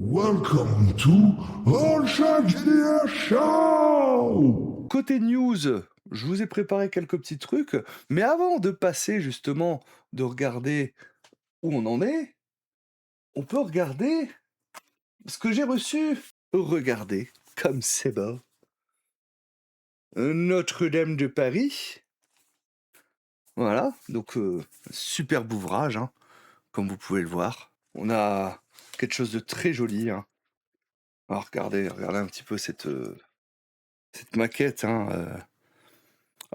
Welcome to All Shark GDR Show! Côté news, je vous ai préparé quelques petits trucs, mais avant de passer justement, de regarder où on en est, on peut regarder ce que j'ai reçu. Regardez, comme c'est beau. Notre-Dame de Paris. Voilà, donc superbe ouvrage, hein, comme vous pouvez le voir. On a quelque chose de très joli, hein. Alors regardez un petit peu cette maquette, hein.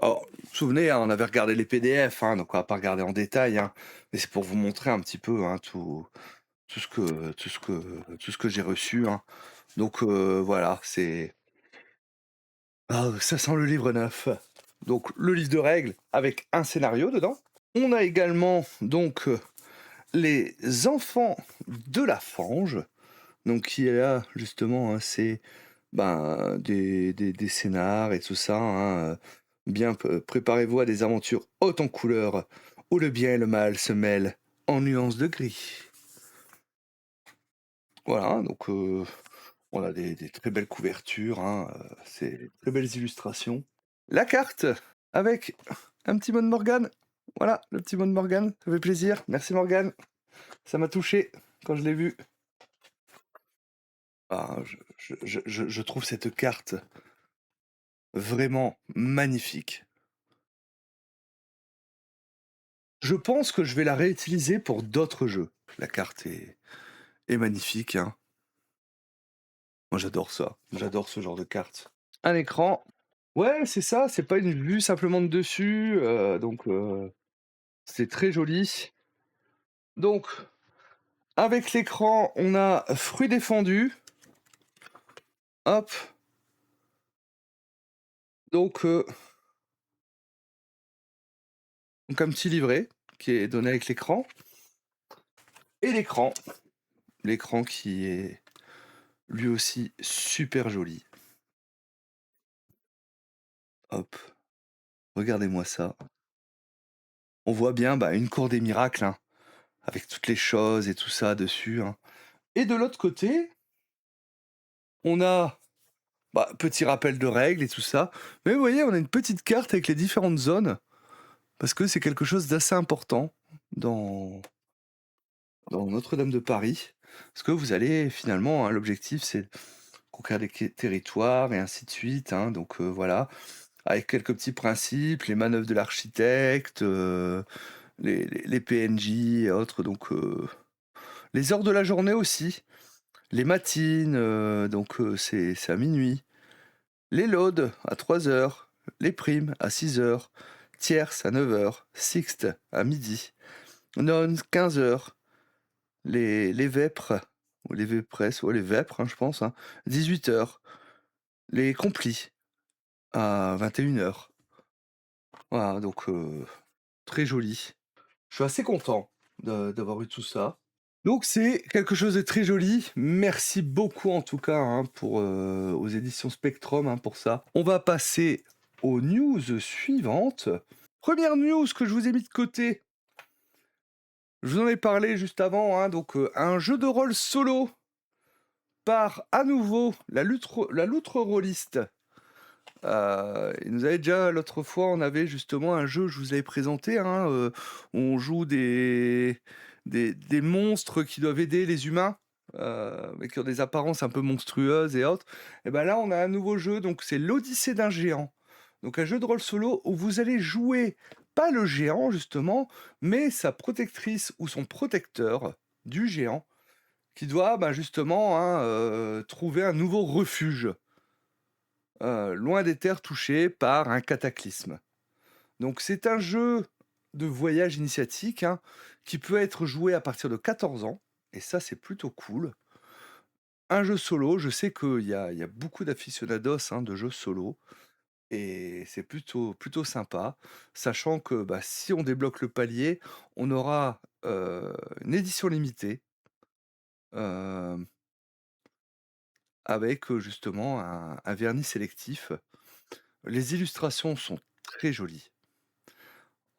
Alors, vous vous souvenez, hein, on avait regardé les PDF, hein, donc on va pas regarder en détail, hein, mais c'est pour vous montrer un petit peu, hein, tout ce que j'ai reçu, hein. Donc voilà, ça sent le livre neuf. Donc le livre de règles avec un scénario dedans. On a également donc les enfants de la fange, donc qui est là justement, hein, c'est des scénars et tout ça, hein, bien préparez-vous à des aventures hautes en couleurs, où le bien et le mal se mêlent en nuances de gris. Voilà, donc on a des très belles couvertures, hein, c'est très belles illustrations. La carte avec un petit mot de Morgane. Voilà, le petit mot de Morgane, ça fait plaisir. Merci Morgane, ça m'a touché quand je l'ai vu. Ah, je trouve cette carte vraiment magnifique. Je pense que je vais la réutiliser pour d'autres jeux. La carte est magnifique, hein. Moi j'adore ça, j'adore ce genre de carte. Un écran. Ouais, c'est ça, c'est pas une vue simplement de dessus, donc c'est très joli. Donc, avec l'écran, on a fruits défendus. Hop. Donc, donc un petit livret qui est donné avec l'écran. Et l'écran. L'écran qui est lui aussi super joli. Hop. Regardez-moi ça. On voit bien une cour des miracles, hein, avec toutes les choses et tout ça dessus, hein. Et de l'autre côté, on a petit rappel de règles et tout ça. Mais vous voyez, on a une petite carte avec les différentes zones, parce que c'est quelque chose d'assez important dans, dans Notre-Dame de Paris. Parce que vous allez finalement, hein, l'objectif c'est conquérir des territoires et ainsi de suite, hein. Donc voilà, avec quelques petits principes, les manœuvres de l'architecte, les PNJ et autres. Donc les heures de la journée aussi, les matines, donc c'est à minuit. Les loads à 3 heures, les primes à 6 heures, tierces à 9 heures, sixte à midi, nonnes 15 heures, les vêpres, ou les vépresses, ou les vêpres, hein, je pense, hein, 18 heures, les complis à 21 heures. Voilà, donc très joli. Je suis assez content d'avoir eu tout ça. Donc c'est quelque chose de très joli. Merci beaucoup en tout cas, hein, aux éditions Spectrum, hein, pour ça. On va passer aux news suivantes. Première news que je vous ai mis de côté. Je vous en ai parlé juste avant, hein, donc un jeu de rôle solo par à nouveau la loutre rôliste. Il nous avait déjà l'autre fois, on avait justement un jeu, je vous avais présenté, hein, où on joue des monstres qui doivent aider les humains, mais qui ont des apparences un peu monstrueuses et autres. Et ben là, on a un nouveau jeu, donc c'est l'Odyssée d'un géant. Donc un jeu de rôle solo où vous allez jouer pas le géant justement, mais sa protectrice ou son protecteur du géant, qui doit justement, hein, trouver un nouveau refuge loin des terres touchées par un cataclysme. Donc c'est un jeu de voyage initiatique, hein, qui peut être joué à partir de 14 ans, et ça c'est plutôt cool. Un jeu solo, je sais qu'il y a beaucoup d'aficionados, hein, de jeux solo, et c'est plutôt sympa, sachant que si on débloque le palier, on aura une édition limitée, euh, avec justement un vernis sélectif. Les illustrations sont très jolies.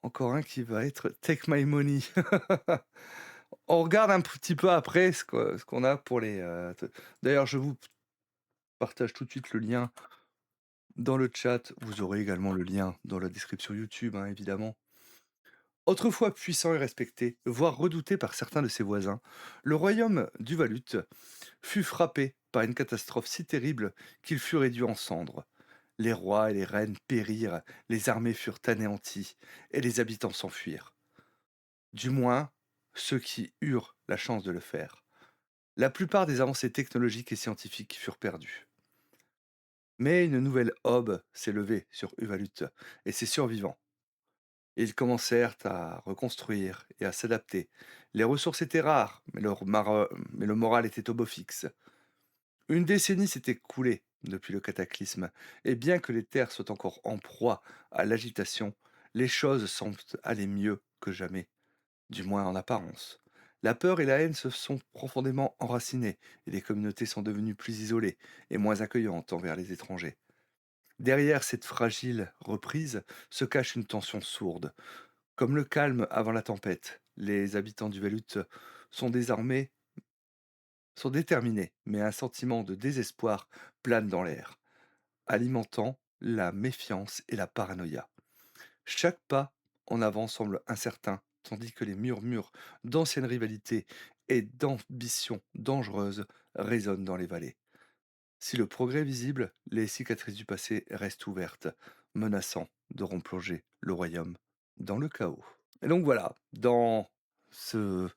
Encore un qui va être Take My Money. On regarde un petit peu après ce qu'on a pour les, te d'ailleurs, je vous partage tout de suite le lien dans le chat. Vous aurez également le lien dans la description YouTube, hein, évidemment. Autrefois puissant et respecté, voire redouté par certains de ses voisins, le royaume du Valut fut frappé par une catastrophe si terrible qu'il fut réduit en cendres. Les rois et les reines périrent, les armées furent anéanties, et les habitants s'enfuirent. Du moins, ceux qui eurent la chance de le faire. La plupart des avancées technologiques et scientifiques furent perdues. Mais une nouvelle aube s'est levée sur Uvalut et ses survivants. Ils commencèrent à reconstruire et à s'adapter. Les ressources étaient rares, mais le moral était au beau fixe. Une décennie s'est écoulée depuis le cataclysme, et bien que les terres soient encore en proie à l'agitation, les choses semblent aller mieux que jamais, du moins en apparence. La peur et la haine se sont profondément enracinées, et les communautés sont devenues plus isolées et moins accueillantes envers les étrangers. Derrière cette fragile reprise se cache une tension sourde. Comme le calme avant la tempête, les habitants du Velut sont désormais sont déterminés, mais un sentiment de désespoir plane dans l'air, alimentant la méfiance et la paranoïa. Chaque pas en avant semble incertain, tandis que les murmures d'anciennes rivalités et d'ambitions dangereuses résonnent dans les vallées. Si le progrès est visible, les cicatrices du passé restent ouvertes, menaçant de replonger le royaume dans le chaos. Et donc voilà, dans ce,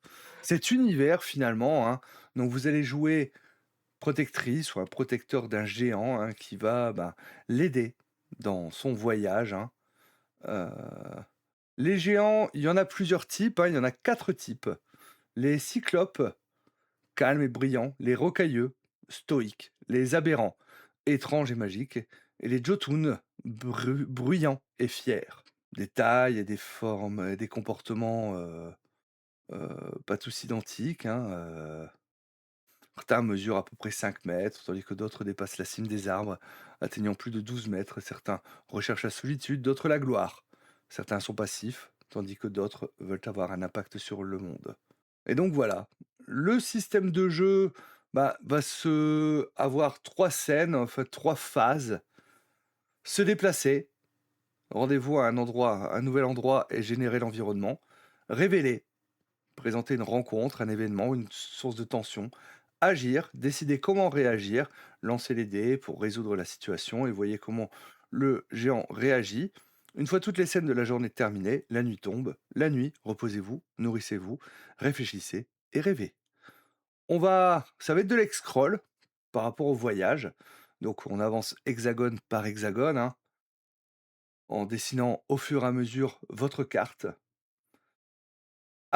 cet univers finalement, hein, donc vous allez jouer protectrice ou un protecteur d'un géant, hein, qui va l'aider dans son voyage, hein. Euh, les géants, il y en a plusieurs types, hein, il y en a 4 types. Les cyclopes, calmes et brillants, les rocailleux, stoïques, les aberrants, étranges et magiques, et les jotuns, bruyants et fiers. Des tailles et des formes et des comportements pas tous identiques, hein. Certains mesurent à peu près 5 mètres, tandis que d'autres dépassent la cime des arbres, atteignant plus de 12 mètres. Certains recherchent la solitude, d'autres la gloire. Certains sont passifs, tandis que d'autres veulent avoir un impact sur le monde. Et donc voilà, le système de jeu va se avoir 3 scènes, en fait 3 phases. Se déplacer, rendez-vous à un endroit, un nouvel endroit et générer l'environnement. Révéler, présenter une rencontre, un événement, une source de tension. Agir, décider comment réagir, lancer les dés pour résoudre la situation et voyez comment le géant réagit. Une fois toutes les scènes de la journée terminées, la nuit tombe. La nuit, reposez-vous, nourrissez-vous, réfléchissez et rêvez. Ça va être de l'ex-scroll par rapport au voyage. Donc on avance hexagone par hexagone, hein, en dessinant au fur et à mesure votre carte.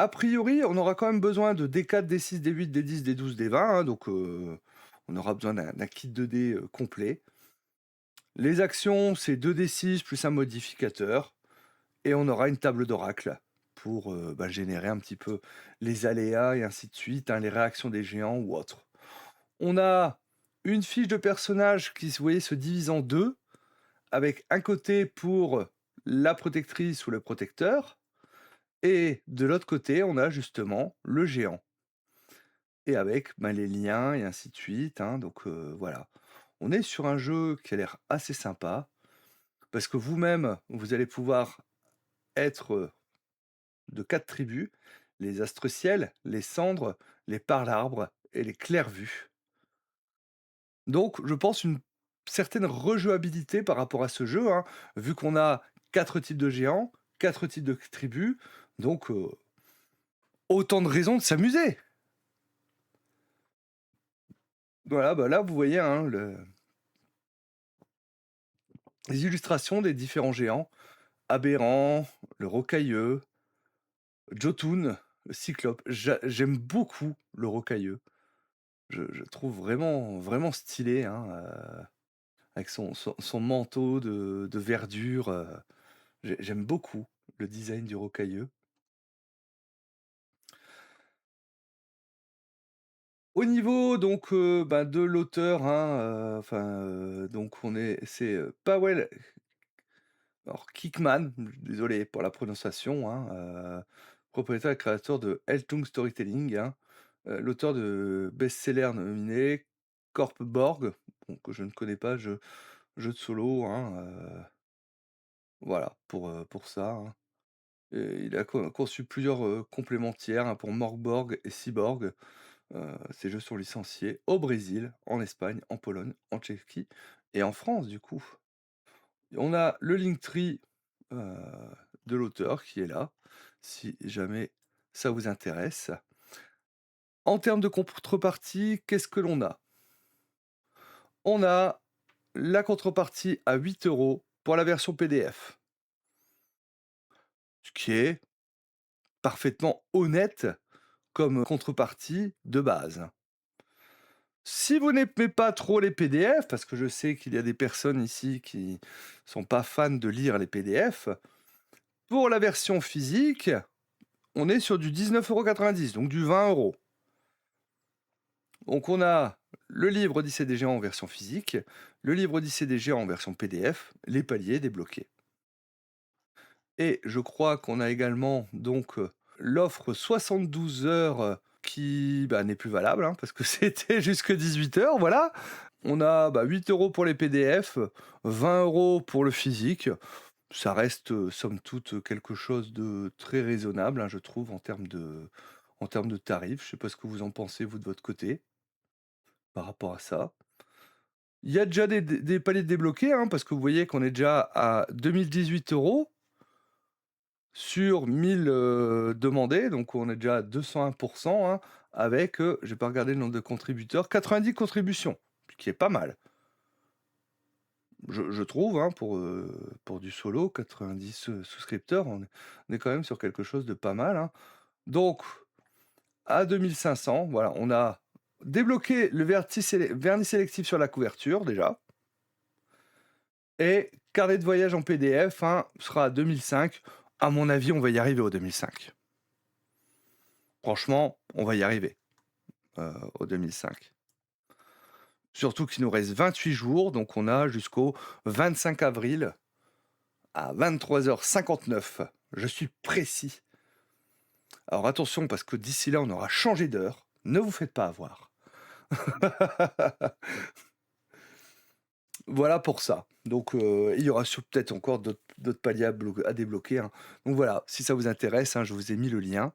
A priori, on aura quand même besoin de D4, D6, D8, D10, D12, D20, hein, donc on aura besoin d'un kit de dés complet. Les actions, c'est 2D6 plus un modificateur, et on aura une table d'oracle pour générer un petit peu les aléas et ainsi de suite, hein, les réactions des géants ou autres. On a une fiche de personnage qui, vous voyez, se divise en deux, avec un côté pour la protectrice ou le protecteur, et de l'autre côté, on a justement le géant. Et avec les liens et ainsi de suite, hein, donc voilà. On est sur un jeu qui a l'air assez sympa, parce que vous-même, vous allez pouvoir être de 4 tribus, les astre-ciel, les cendres, les parle-arbres et les clairvues. Donc je pense une certaine rejouabilité par rapport à ce jeu, hein, vu qu'on a 4 types de géants, 4 types de tribus, donc autant de raisons de s'amuser. Voilà, là vous voyez, hein, les illustrations des différents géants. Aberrant, le rocailleux, Jotun, le cyclope. J'aime beaucoup le rocailleux. Je trouve vraiment, vraiment stylé, hein, avec son manteau de verdure. J'aime beaucoup le design du rocailleux. Au niveau donc de l'auteur, hein, donc c'est Powell, alors Kickman, désolé pour la prononciation, hein, propriétaire et créateur de Eltung Storytelling, hein, l'auteur de best-sellers nominés Corp Borg, bon, que je ne connais pas, jeu de solo, hein, voilà pour ça, hein. Et il a conçu plusieurs, complémentaires, hein, pour Morgborg et Cyborg. Ces jeux sont licenciés au Brésil, en Espagne, en Pologne, en Tchéquie et en France du coup. On a le Linktree, heu, de l'auteur qui est là, si jamais ça vous intéresse. En termes de contrepartie, qu'est-ce que l'on a? On a la contrepartie à 8 € pour la version PDF, ce qui est parfaitement honnête comme contrepartie de base. Si vous n'aimez pas trop les PDF, parce que je sais qu'il y a des personnes ici qui sont pas fans de lire les PDF, pour la version physique, on est sur du 19,90 €, donc du 20 €. Donc on a le livre Odyssée des géants en version physique, le livre Odyssée des géants en version PDF, les paliers débloqués. Et je crois qu'on a également donc l'offre 72 heures qui bah, n'est plus valable, hein, parce que c'était jusque 18 heures, voilà. On a 8 € pour les PDF, 20 € pour le physique. Ça reste somme toute quelque chose de très raisonnable, hein, je trouve, en termes de tarifs. Je sais pas ce que vous en pensez, vous, de votre côté, par rapport à ça. Il y a déjà des paliers débloqués, hein, parce que vous voyez qu'on est déjà à 2018 € sur 1000 demandés, donc on est déjà à 201%, hein, avec, j'ai pas regardé le nombre de contributeurs, 90 contributions, ce qui est pas mal. Je trouve, hein, pour du solo, 90 souscripteurs, on est quand même sur quelque chose de pas mal, hein. Donc, à 2500, voilà, on a débloqué le vernis sélectif sur la couverture, déjà. Et carnet de voyage en PDF, hein, sera à 2005. À mon avis, on va y arriver au 2005. Franchement, on va y arriver au 2005. Surtout qu'il nous reste 28 jours, donc on a jusqu'au 25 avril à 23h59. Je suis précis. Alors attention, parce que d'ici là, on aura changé d'heure. Ne vous faites pas avoir. Voilà pour ça. Donc, il y aura peut-être encore d'autres paliers à débloquer, hein. Donc voilà, si ça vous intéresse, hein, je vous ai mis le lien.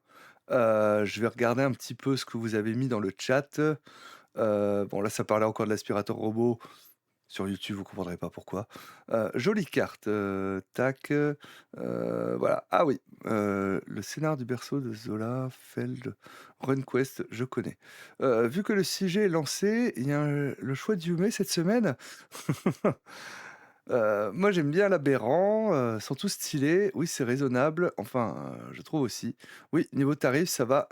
Je vais regarder un petit peu ce que vous avez mis dans le chat. Bon, là, ça parlait encore de l'aspirateur robot. Sur YouTube, vous comprendrez pas pourquoi. Jolie carte, tac, voilà. Ah oui, le scénar du berceau de Zola, Feld, RunQuest, je connais. Vu que le sujet est lancé, il y a le choix de Yume cette semaine. Moi j'aime bien l'Aberrant, sont tous stylés. Oui, c'est raisonnable, enfin, je trouve aussi. Oui, niveau tarif, ça va,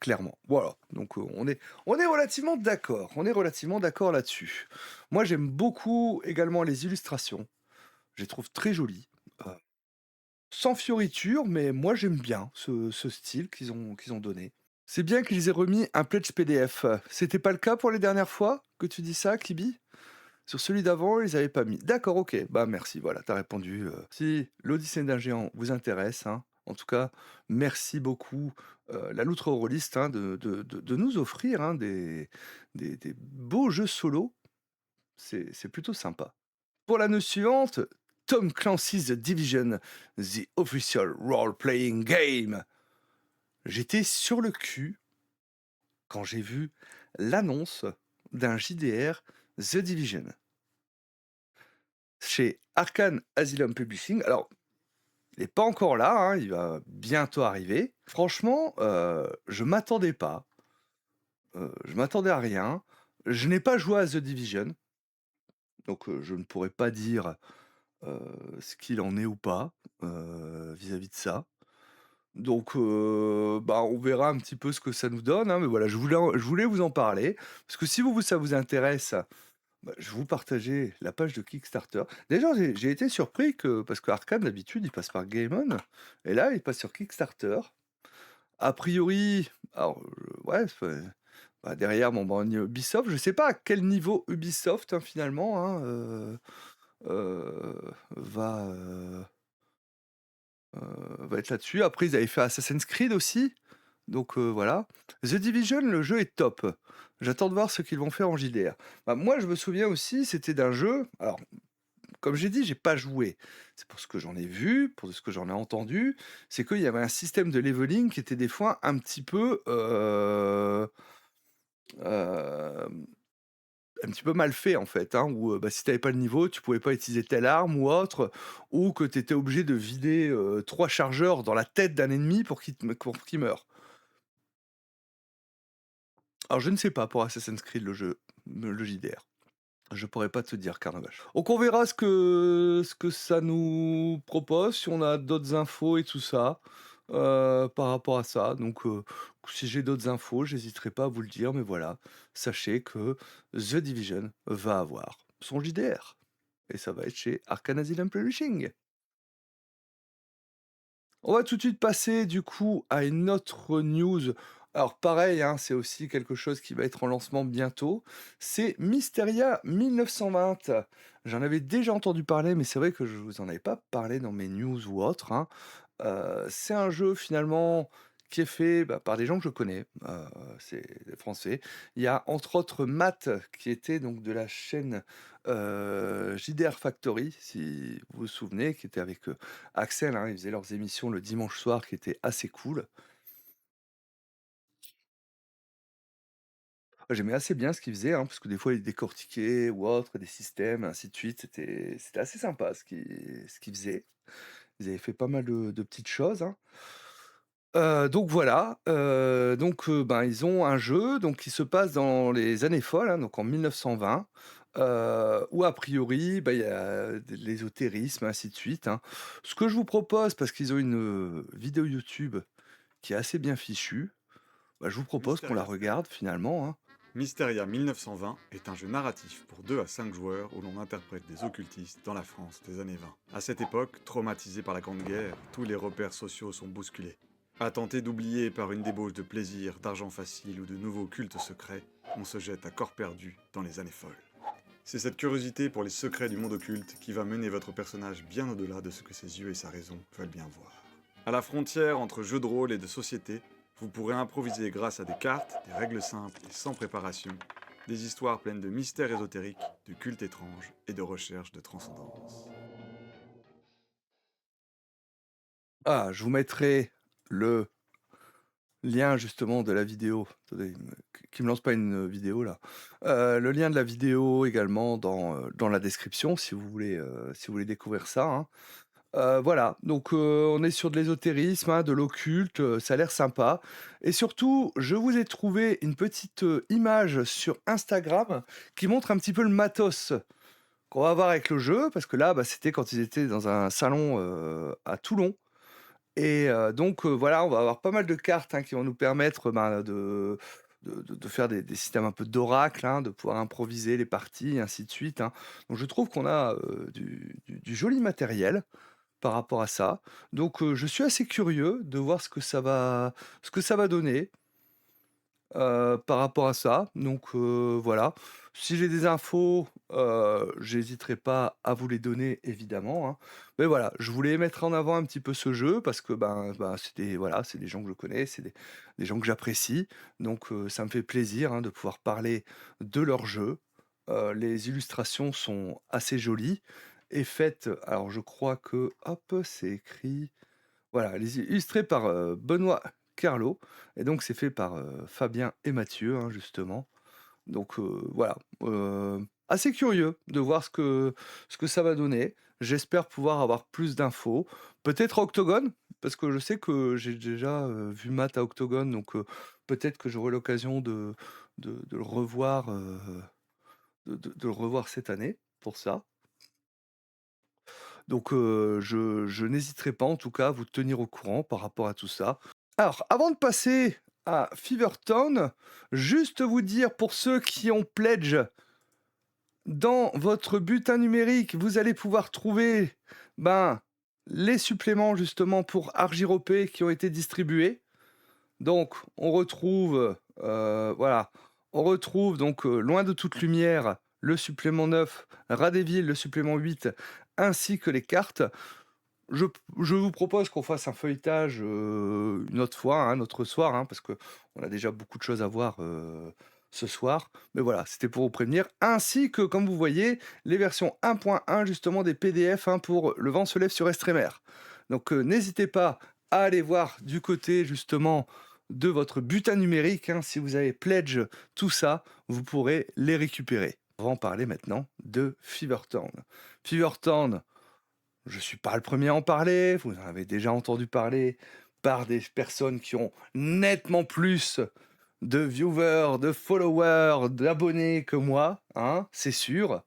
clairement. Voilà, donc on est relativement d'accord là-dessus. Moi, j'aime beaucoup également les illustrations. Je les trouve très jolies, heu, sans fioritures, mais moi j'aime bien ce style qu'ils ont donné. C'est bien qu'ils aient remis un pledge PDF. C'était pas le cas pour les dernières fois que tu dis ça, Kibi? Sur celui d'avant, ils avaient pas mis. D'accord, OK. Bah, merci, voilà, t'as répondu, Si l'Odyssée d'un géant vous intéresse, hein, en tout cas, merci beaucoup, la Loutre Rôliste, hein, de nous offrir, hein, des beaux jeux solo. C'est plutôt sympa. Pour l'année suivante, Tom Clancy's The Division, The Official Role-Playing Game. J'étais sur le cul quand j'ai vu l'annonce d'un JDR The Division chez Arkane Asylum Publishing. Alors, il n'est pas encore là, hein, il va bientôt arriver. Franchement, je m'attendais à rien. Je n'ai pas joué à The Division, donc je ne pourrais pas dire ce qu'il en est ou pas vis-à-vis de ça. Donc, on verra un petit peu ce que ça nous donne, hein, mais voilà, je voulais vous en parler, parce que si ça vous intéresse, je vais vous partager la page de Kickstarter. Déjà, j'ai été surpris parce qu'Arcane, d'habitude, il passe par Game On, et là, il passe sur Kickstarter. A priori, alors, ouais, derrière, on y a Ubisoft. Je sais pas à quel niveau Ubisoft, hein, finalement, hein, va, va être là-dessus. Après, ils avaient fait Assassin's Creed aussi, donc voilà. The Division, le jeu est top. J'attends de voir ce qu'ils vont faire en JDR. Bah, moi, je me souviens aussi, c'était d'un jeu. Alors, comme j'ai dit, j'ai pas joué. C'est pour ce que j'en ai vu, pour ce que j'en ai entendu, c'est qu'il y avait un système de leveling qui était des fois un petit peu, hem, un petit peu mal fait en fait, hein, où, bah, si tu avais pas le niveau, tu pouvais pas utiliser telle arme ou autre, ou que tu étais obligé de vider, 3 chargeurs dans la tête d'un ennemi pour qu'il meure. Alors je ne sais pas pour Assassin's Creed le JDR. Je pourrais pas te dire, Carnavache. Donc on verra ce que ça nous propose, si on a d'autres infos et tout ça, par rapport à ça. Donc si j'ai d'autres infos, j'hésiterai pas à vous le dire, mais voilà, sachez que The Division va avoir son JDR et ça va être chez Arcane Asylum Publishing. On va tout de suite passer du coup à une autre news. Alors pareil, hein, c'est aussi quelque chose qui va être en lancement bientôt. C'est Mysteria 1920. J'en avais déjà entendu parler, mais c'est vrai que je vous en avais pas parlé dans mes news ou autres, hein. C'est un jeu finalement qui est fait, bah, par des gens que je connais, c'est des Français. Il y a entre autres Matt qui était donc de la chaîne, JDR Factory, si vous vous souvenez, qui était avec, Axel, hein. Ils faisaient leurs émissions le dimanche soir qui étaient assez cool. J'aimais assez bien ce qu'ils faisaient, hein, parce que des fois ils décortiquaient ou autre, des systèmes, ainsi de suite. C'était assez sympa ce qu'ils faisaient. Ils avaient fait pas mal de petites choses, hein. Donc voilà, ben, ils ont un jeu donc qui se passe dans les années folles, hein, donc en 1920, où a priori, bah, il y a de l'ésotérisme, ainsi de suite, hein. Ce que je vous propose, parce qu'ils ont une, vidéo YouTube qui est assez bien fichue, bah, je vous propose qu'on la Mysteria. regarde finalement, hein. Mysteria 1920 est un jeu narratif pour 2 à 5 joueurs où l'on interprète des occultistes dans la France des années 20. À cette époque, traumatisée par la Grande Guerre, tous les repères sociaux sont bousculés. À tenter d'oublier par une débauche de plaisir, d'argent facile ou de nouveaux cultes secrets, on se jette à corps perdu dans les années folles. C'est cette curiosité pour les secrets du monde occulte qui va mener votre personnage bien au-delà de ce que ses yeux et sa raison veulent bien voir. À la frontière entre jeu de rôle et de société, vous pourrez improviser grâce à des cartes, des règles simples et sans préparation, des histoires pleines de mystères ésotériques, de cultes étranges et de recherche de transcendance. Ah, je vous mettrai le lien justement de la vidéo. Attendez, qu'il me lance pas une vidéo là. Le lien de la vidéo également dans la description si vous voulez découvrir ça, hein. Voilà, donc on est sur de l'ésotérisme, hein, de l'occulte, ça a l'air sympa et surtout, je vous ai trouvé une petite, image sur Instagram qui montre un petit peu le matos qu'on va avoir avec le jeu parce que là, bah, c'était quand ils étaient dans un salon, à Toulon et donc voilà, on va avoir pas mal de cartes, hein, qui vont nous permettre, ben, de faire des systèmes un peu d'oracle, hein, de pouvoir improviser les parties et ainsi de suite, hein. Donc je trouve qu'on a, du joli matériel par rapport à ça. Donc je suis assez curieux de voir ce que ça va donner, par rapport à ça. Donc voilà. Si j'ai des infos, j'hésiterai pas à vous les donner évidemment, hein. Mais voilà, je voulais mettre en avant un petit peu ce jeu parce que, ben, c'est des gens que je connais, c'est des gens que j'apprécie. Donc ça me fait plaisir, hein, de pouvoir parler de leur jeu. Les illustrations sont assez jolies et faites alors je crois que hop, c'est écrit voilà, les illustrés par, Benoît Carlo et donc c'est fait par, Fabien et Mathieu, hein, justement. Donc voilà, assez curieux de voir ce que ça va donner. J'espère pouvoir avoir plus d'infos. Peut-être à Octogone, parce que je sais que j'ai déjà, vu Matt à Octogone, donc peut-être que j'aurai l'occasion de le revoir, de le revoir cette année pour ça. Donc je n'hésiterai pas en tout cas à vous tenir au courant par rapport à tout ça. Alors, avant de passer à Fevertown, juste vous dire pour ceux qui ont pledge, dans votre bulletin numérique, vous allez pouvoir trouver, ben, les suppléments justement pour Argiropé qui ont été distribués. Donc on retrouve, voilà, on retrouve donc, Loin de toute lumière, le supplément 9, Radéville, le supplément 8, ainsi que les cartes. je je vous propose qu'on fasse un feuilletage, une autre fois, un autre soir, hein, parce qu'on a déjà beaucoup de choses à voir, ce soir. Mais voilà, c'était pour vous prévenir, ainsi que, comme vous voyez, les versions 1.1 justement des PDF, hein, pour Le Vent se lève sur Estremer. Donc, n'hésitez pas à aller voir du côté justement de votre butin numérique, hein. Si vous avez Pledge, tout ça, vous pourrez les récupérer. On va en parler maintenant de Fevertown. Fevertown, je suis pas le premier à en parler, vous en avez déjà entendu parler par des personnes qui ont nettement plus de viewers, de followers, d'abonnés que moi, hein, c'est sûr.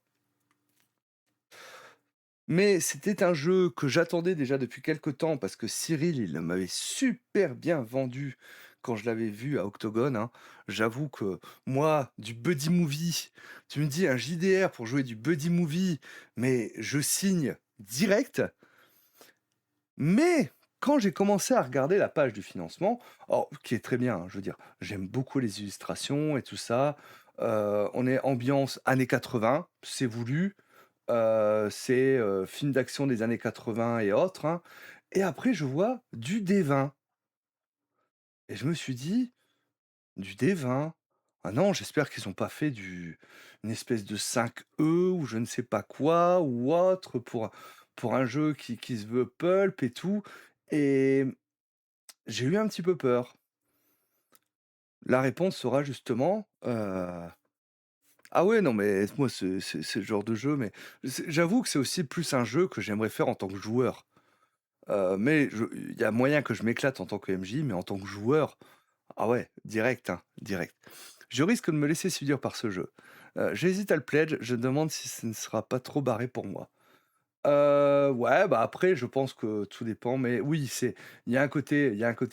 Mais c'était un jeu que j'attendais déjà depuis quelque temps parce que Cyril, il m'avait super bien vendu quand je l'avais vu à Octogone, hein. J'avoue que moi, du buddy movie, tu me dis un JDR pour jouer du buddy movie, mais je signe direct. Mais quand j'ai commencé à regarder la page du financement, alors, qui est très bien, hein, je veux dire, j'aime beaucoup les illustrations et tout ça. On est ambiance années 80, c'est voulu. C'est film d'action des années 80 et autres, hein. Et après, je vois du D20. Et je me suis dit, du D20. Ah non, j'espère qu'ils n'ont pas fait une espèce de 5E ou je ne sais pas quoi ou autre pour un jeu qui se veut pulp et tout. Et j'ai eu un petit peu peur. La réponse sera justement, ah ouais, non, mais moi, c'est le genre de jeu, mais j'avoue que c'est aussi plus un jeu que j'aimerais faire en tant que joueur. Mais il y a moyen que je m'éclate en tant que MJ, mais en tant que joueur, ah ouais, direct, hein, direct. Je risque de me laisser séduire par ce jeu. J'hésite à le pledge, je me demande si ce ne sera pas trop barré pour moi. Ouais, bah, après je pense que tout dépend, mais oui, il y a un côté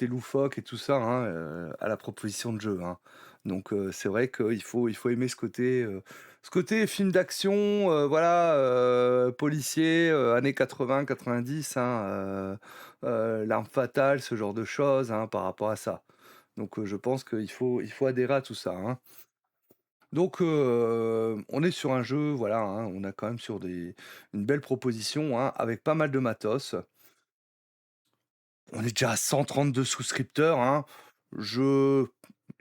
loufoque et tout ça, hein, à la proposition de jeu, hein. Donc c'est vrai qu'il faut aimer ce côté film d'action, voilà, policier, années 80-90, hein, l'arme fatale, ce genre de choses, hein, par rapport à ça. Donc je pense qu'il faut adhérer à tout ça, hein. Donc, on est sur un jeu, voilà, hein, on a quand même sur une belle proposition, hein, avec pas mal de matos. On est déjà à 132 souscripteurs, hein. Je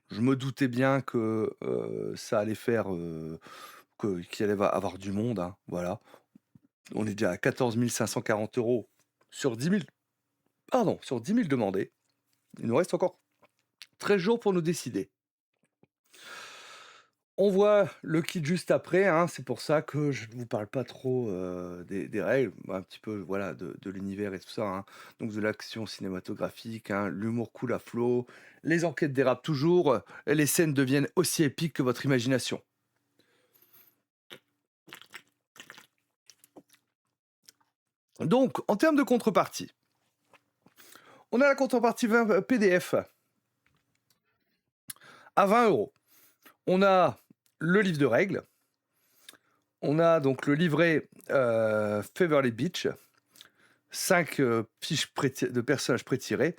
je me doutais bien que, ça allait faire, qu'il allait avoir du monde, hein, voilà. On est déjà à 14 540 € sur 10 000, pardon, sur 10 000 demandés. Il nous reste encore 13 jours pour nous décider. On voit le kit juste après, hein, c'est pour ça que je ne vous parle pas trop, des règles, un petit peu, voilà, de l'univers et tout ça, hein. Donc de l'action cinématographique, hein, l'humour coule à flot, les enquêtes dérapent toujours, et les scènes deviennent aussi épiques que votre imagination. Donc, en termes de contrepartie, on a la contrepartie PDF à 20 €. On a le livre de règles, on a donc le livret, Faverly Beach, 5 fiches de personnages pré-tirés,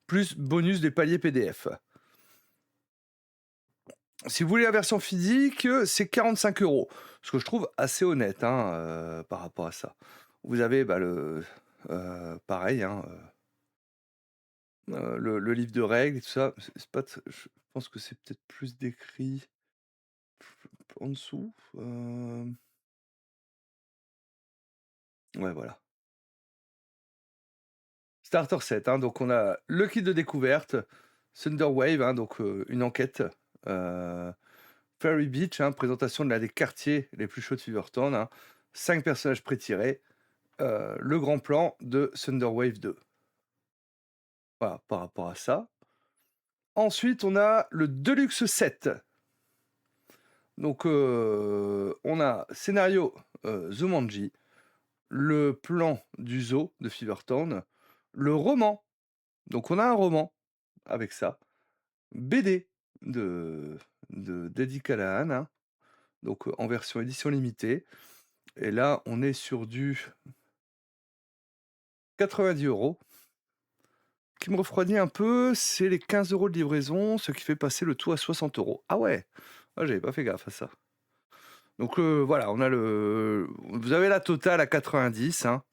plus bonus des paliers PDF. Si vous voulez la version physique, c'est 45 €, ce que je trouve assez honnête, hein, par rapport à ça. Vous avez bah, pareil, hein, le livre de règles et tout ça. C'est pas je pense que c'est peut-être plus décrit en dessous. Ouais, voilà. Starter set, hein, donc on a le kit de découverte, Thunderwave, hein, donc une enquête, Fairy Beach, hein, présentation de l'un des quartiers les plus chauds de Fevertown, hein, 5 personnages pré-tirés, le grand plan de Thunderwave 2. Voilà, par rapport à ça. Ensuite, on a le Deluxe set. Donc, on a scénario Zumanji, le plan du zoo de Fevertown, le roman. Donc, on a un roman avec ça. BD d'Eddie Callahan, hein, donc en version édition limitée. Et là, on est sur du 90 €. Ce qui me refroidit un peu, c'est les 15 € de livraison, ce qui fait passer le tout à 60 €. Ah ouais! Ah, j'avais pas fait gaffe à ça. Donc voilà, vous avez la totale à 90, hein.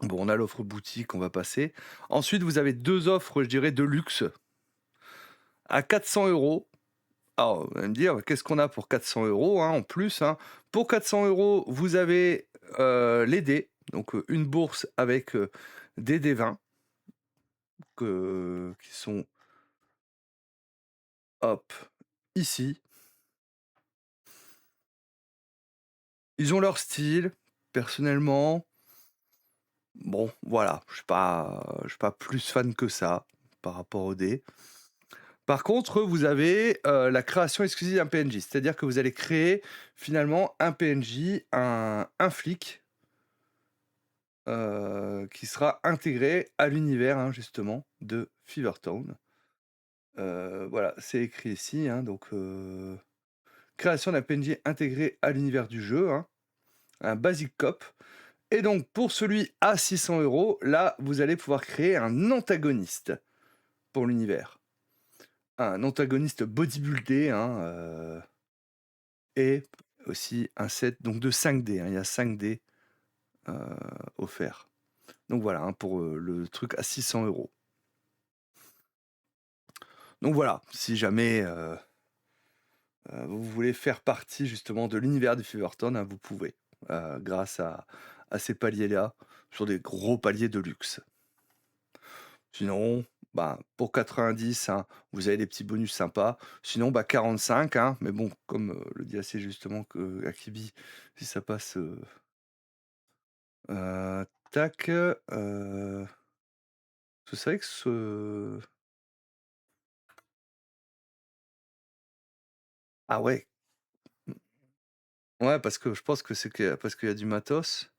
Bon, on a l'offre boutique, on va passer. Ensuite, vous avez 2 offres, je dirais, de luxe à 400 €. Alors, vous allez me dire: «Qu'est-ce qu'on a pour 400 € hein, en plus, hein?» Pour 400 €, vous avez, les dés, donc une bourse avec, des dés 20 qui sont, hop, ici. Ils ont leur style, personnellement, bon, voilà, je suis pas plus fan que ça, par rapport aux dés. Par contre, vous avez, la création exclusive d'un PNJ. C'est-à-dire que vous allez créer, finalement, un PNJ, un flic, qui sera intégré à l'univers, hein, justement, de Fevertown. Voilà, c'est écrit ici, hein, donc création d'un PNJ intégré à l'univers du jeu, hein, un basic cop. Et donc, pour celui à 600 €, là, vous allez pouvoir créer un antagoniste pour l'univers. Un antagoniste bodybuildé, hein, et aussi un set donc de 5 dés, hein. Il y a 5 dés, heu, offerts. Donc voilà, hein, pour, le truc à 600 €. Donc voilà, si jamais, vous voulez faire partie justement de l'univers de Fevertown, hein, vous pouvez, grâce à ces paliers-là, sur des gros paliers de luxe. Sinon, bah, pour 90, hein, vous avez des petits bonus sympas. Sinon, bah, 45, hein, mais bon, comme, le dit assez justement que Akibi, si ça passe, tac, c'est vrai que ah ouais, ouais, parce que je pense que c'est que parce qu'il y a du matos,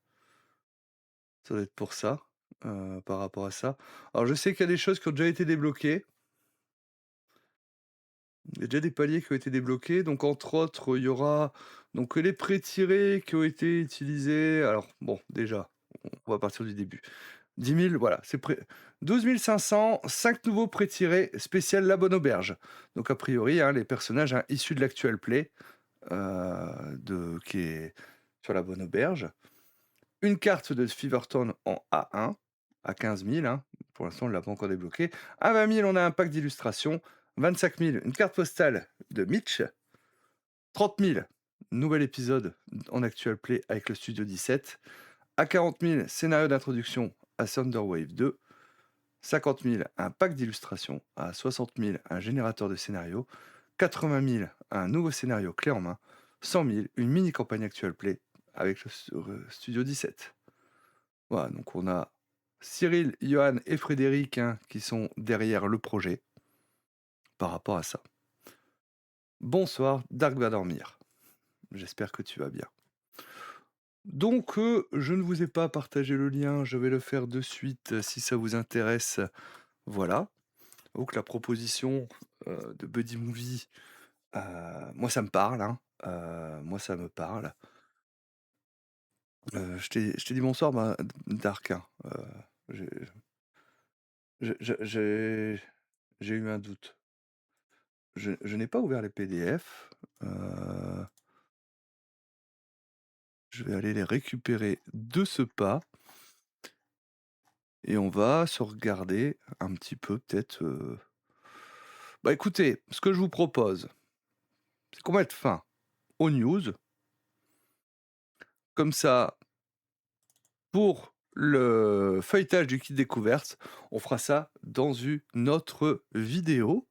ça doit être pour ça, par rapport à ça. Alors je sais qu'il y a des choses qui ont déjà été débloquées. Il y a déjà des paliers qui ont été débloqués, donc entre autres, il y aura donc les prêts tirés qui ont été utilisés. Alors bon, déjà, on va partir du début. 10 000, voilà, c'est prêt. 12 500, 5 nouveaux prêts tirés, spécial La Bonne Auberge. Donc a priori, hein, les personnages hein, issus de l'actuel play, qui est sur La Bonne Auberge. Une carte de Fevertown en A1, à 15 000, hein. Pour l'instant, on ne l'a pas encore débloqué. À 20 000, on a un pack d'illustrations. 25 000, une carte postale de Mitch. 30 000, nouvel épisode en actual play avec le Studio 17. À 40 000, scénario d'introduction à Thunderwave 2. 50 000, un pack d'illustrations. À 60 000, un générateur de scénario. 80 000, un nouveau scénario clé en main. 100 000, une mini-campagne actual play avec le Studio 17. Voilà, donc on a Cyril, Johan et Frédéric hein, qui sont derrière le projet par rapport à ça. Bonsoir, Dark va dormir. J'espère que tu vas bien. Donc, je ne vous ai pas partagé le lien, je vais le faire de suite si ça vous intéresse. Voilà. Donc la proposition de Buddy Movie, moi ça me parle, hein. Moi ça me parle. Je t'ai dit bonsoir, bah, Dark, hein. J'ai j'ai j'ai eu un doute. Je n'ai pas ouvert les PDF. Je vais aller les récupérer de ce pas. Et on va se regarder un petit peu peut-être. Bah écoutez, ce que je vous propose, c'est qu'on mette fin aux news. Comme ça, pour le feuilletage du kit découverte, on fera ça dans une autre vidéo.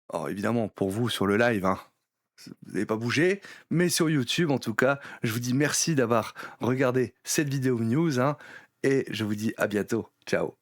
Alors évidemment, pour vous sur le live, hein, vous n'avez pas bougé, mais sur YouTube, en tout cas, je vous dis merci d'avoir regardé cette vidéo news, hein, et je vous dis à bientôt. Ciao.